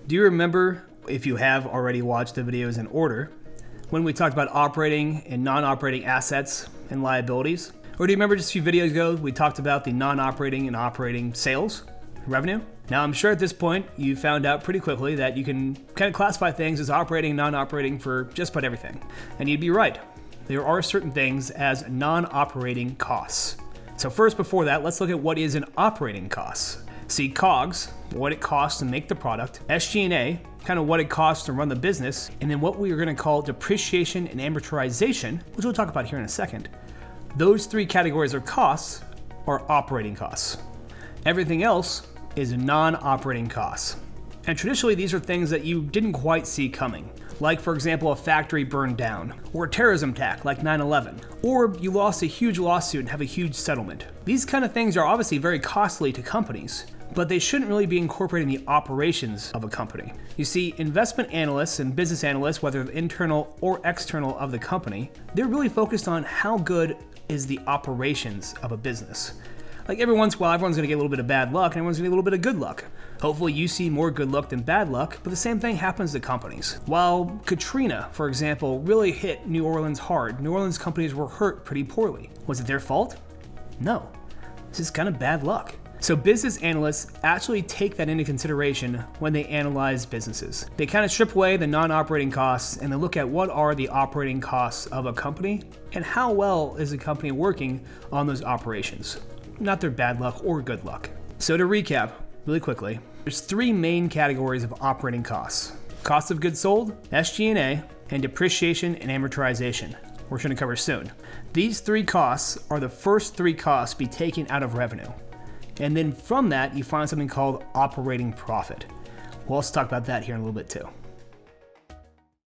Do you remember, if you have already watched the videos in order, when we talked about operating and non-operating assets and liabilities? Or do you remember just a few videos ago, we talked about the non-operating and operating sales, revenue? Now, I'm sure at this point, you found out pretty quickly that you can kind of classify things as operating and non-operating for just about everything. And you'd be right. There are certain things as non-operating costs. So first, before that, let's look at what is an operating cost. See, COGS, what it costs to make the product, SG&A, kind of what it costs to run the business, and then what we are going to call depreciation and amortization, which we'll talk about here in a second. Those three categories of costs are operating costs. Everything else is non-operating costs. And traditionally, these are things that you didn't quite see coming. Like, for example, a factory burned down, or a terrorism attack like 9/11, or you lost a huge lawsuit and have a huge settlement. These kind of things are obviously very costly to companies, but they shouldn't really be incorporated in the operations of a company. You see, investment analysts and business analysts, whether internal or external of the company, they're really focused on how good is the operations of a business. Like every once in a while, everyone's gonna get a little bit of bad luck and everyone's gonna get a little bit of good luck. Hopefully you see more good luck than bad luck, but the same thing happens to companies. While Katrina, for example, really hit New Orleans hard, New Orleans companies were hurt pretty poorly. Was it their fault? No. This is kind of bad luck. So business analysts actually take that into consideration when they analyze businesses. They kind of strip away the non-operating costs and they look at what are the operating costs of a company and how well is the company working on those operations. Not their bad luck or good luck. So to recap really quickly, there's three main categories of operating costs: cost of goods sold, SG&A, and depreciation and amortization. We're going to cover soon. These three costs are the first three costs to be taken out of revenue. And then from that, you find something called operating profit. We'll also talk about that here in a little bit too.